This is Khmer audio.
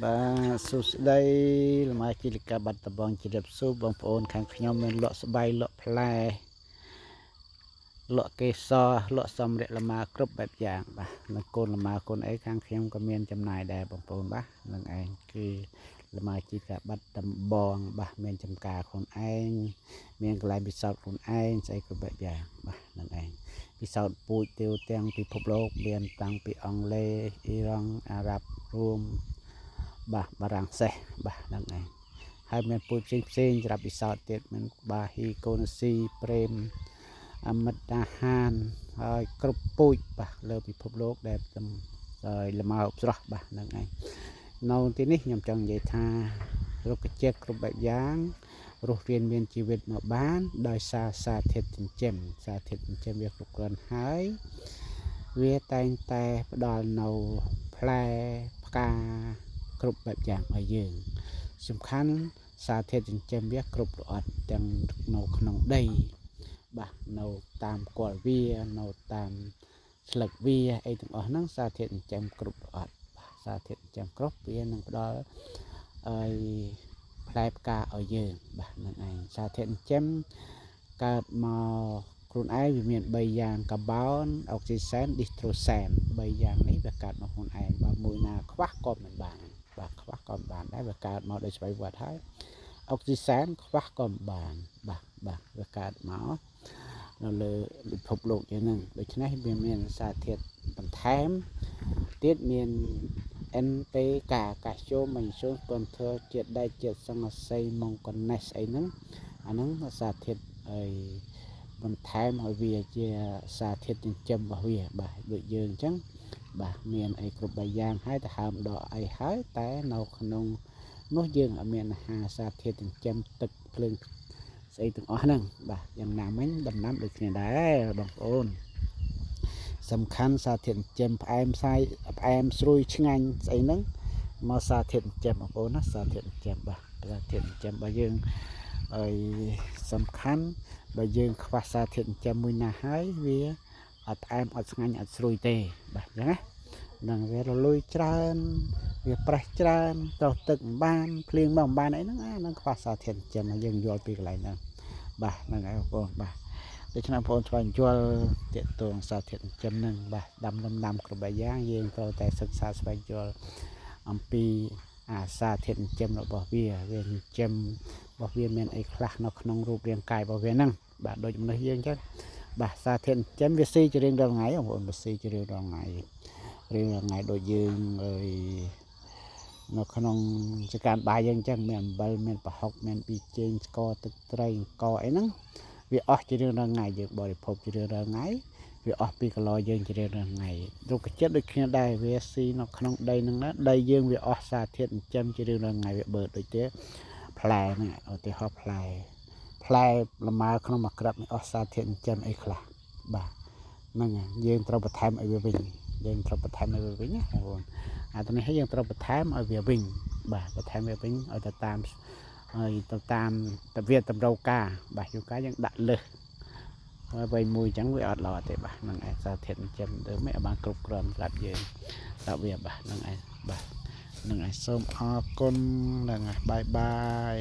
បាទសួស្តីលំអរជីលកាបាត់ដំបងជម្រាបសួរបងប្អូនខាងខ្ញុំមានលក់ស្បៃលក់ផ្លែលក់កេសរលក់សម្ភារៈលម៉ើគ្រប់បែបយ៉ាងបាទនឹងកូនលម៉ើកូនអីខាងខ្ញុំក៏មានចំណាយដែរបងប្អូនបាទនឹងឯងគឺលម៉ើជីកាបាត់ដំបងបាទមានចំការខ្លួនឯងមានកន្លែងពិសោធន៍ខ្លួនឯងស្អីគ្រប់បែបយ៉ាងបាទនឹងឯងពិសោធន៍ពូជទាវទាំងពិភពលោកមានតាំងពីអង់គ្លេសអ៊ីរ៉ង់អារ៉ាប់រួមបាទបារាំងសេសបាទហ្នឹងឯងហើយមានពូជផ្សេងសម្រាប់ពិសោធន៍ទៀតមានបាហ៊ីកូនស៊ីប្រេមអមិតអាហានហើយគ្រប់ពូជបាទលើពិភពលោកដែលហើយលម៉ើស្រស់បាទហ្នឹងឯងនៅទីនេះខ្ញុំចង់និយាយថារុក្ខជាតិគ្រប់បែបយ៉ាងរស់រានមានជីវិតមកបានដោយសារសារធាតុចិញ្ចឹមវាគ្រប់គ្រាន់ហើយវាតែងតែផ្ដល់នៅផ្លែផ្កាគ្រប់បែបយ៉ាងឲ្យយើងសំខាន់សារធាតុចិញ្ចឹមវាគ្រប់ប្រអប់ទាំងនៅក្នុងដីបាទនៅតាមគល់វានៅតាមស្លឹកវាអីទាំងអស់ហ្នឹងសារធាតុចិញ្ចឹមគ្រប់ប្រអប់សារធាតុចិញ្ចឹមគ្រប់វានឹងផ្ដល់ឲ្យផ្លែផ្កាឲ្យយើងបាទហ្នឹងឯងសារធាតុចិញ្ចឹមកើតមកខ្លួនឯងវាមាន3យ៉ាងកាបូនអុកស៊ីសែនឌីស្ត្រូសែន3យ៉ាងនេះវាកើតមកខ្លួនឯងបើមួយណាខ្វះក៏មិនបានបាទខ្វះក៏មិនបានដែរវាកើតមកដោយស្វ័យវត្តហើយអុកស៊ីសែនខ្វះក៏មិនបានបាទវាកើតមកនៅលើពិភពលោកយើងហ្នឹងដូច្នេះវាមានសារធាតុបន្ថែមទៀតមាន NPK កាល់ស្យូមម៉ាញ៉េស្យូមស្ពនធើជាតិដែកជាតិសង្កសីម៉ុងកូណេសអីហ្នឹងអាហ្នឹងសារធាតុអីបន្ថែមឲ្យវាជាសារធាតុចិញ្ចឹមរបស់វាបាទដូចយើងអញ្ចឹងបាទមានអីគ្រប់បែបយ៉ាងហើយទៅហើមដកអីហើយតែនៅក្នុងនោះយើងអត់មានអាហារសារធាតុចិញ្ចឹមទឹកភ្លើងស្អីទាំងអស់ហ្នឹងបាទយ៉ាងណាមិញដំណាំដូចគ្នាដែរបងប្អូនសំខាន់សារធាតុចិញ្ចឹមផ្អែមស្រួយឆ្ងាញ់ស្អីហ្នឹងមកសារធាតុចិញ្ចឹមបងប្អូនណាសារធាតុចិញ្ចឹមបាទសារធាតុចិញ្ចឹមរបស់យើងហើយសំខាន់បើយើងខ្វះសារធាតុចិញ្ចឹមមួយណាហើយវាអត់ផ្អែមអត់ឆ្ងាញ់អត់ស្រួយទេបាទអញ្ចឹងណានឹងវារលួយច្រើនវាប្រេះច្រើនត្រោះទឹកមិនបានភ្លៀងមកមិនបានអីហ្នឹងហ្នឹងខ្វះសារធាតុចិញ្ចឹមយើងយល់ពីកន្លែងហ្នឹងបាទហ្នឹងហើយបងប្អូនបាទដូច្នេះបងប្អូនស្វែងយល់ទាក់ទងសារធាតុចិញ្ចឹមហ្នឹងបាទដាំគ្រប់បែបយ៉ាងយើងត្រូវតែសិក្សាស្វែងយល់អំពីអាសារធាតុចិញ្ចឹមរបស់វាចិញ្ចឹមរបស់វាមានអីខ្លះនៅក្នុងរូបរាងកាយរបស់វាហ្នឹងបាទដូចមនុស្សយើងអញ្ចឹងបាទសារធាតុចិញ្ចឹមវាស៊ីជារៀងរាល់ថ្ងៃបងប្អូនវាស៊ីជារៀងរាល់ថ្ងៃដូចយើងអើយនៅក្នុងចកានបាយយើងអញ្ចឹងមានអំបិលមានប្រហុកមានប៊ីចេងស្ករទឹកត្រីអង្គអីហ្នឹងវាអស់ជារៀងរាល់ថ្ងៃយើងបរិភោគជារៀងរាល់ថ្ងៃវាអស់ពីគីឡូយើងជារៀងរាល់ថ្ងៃរុក្ខជាតិដូចគ្នាដែរវាស៊ីនៅក្នុងដីហ្នឹងណាដីយើងវាអស់សារធាតុចិញ្ចឹមជារៀងរាល់ថ្ងៃវាបឺតដូចជាផ្លែហ្នឹងឧទាហរណ៍ផ្លែលម៉ើក្នុងមួយក្របនេះអស់សារធាតុចិញ្ចឹមអីខ្លះបាទហ្នឹងហើយយើងត្រូវបន្ថែមឲ្យវាវិញណាបងប្អូនអាទៅនេះឲ្យយើងត្រូវបន្ថែមឲ្យវាវិញបាទបន្ថែមវាវិញឲ្យទៅតាមវាតម្រូវការបាទយូរកាលយើងដាក់លើសហើយវ័យមួយអញ្ចឹងវាអត់ល្អទេបាទហ្នឹងឯងសារធាតុចិញ្ចឹមទៅមិនបានគ្រប់គ្រាន់សម្រាប់យើងដាក់វាបាទហ្នឹងឯងបាទហ្នឹងឯងសូមអរគុណហ្នឹងហើយបាយ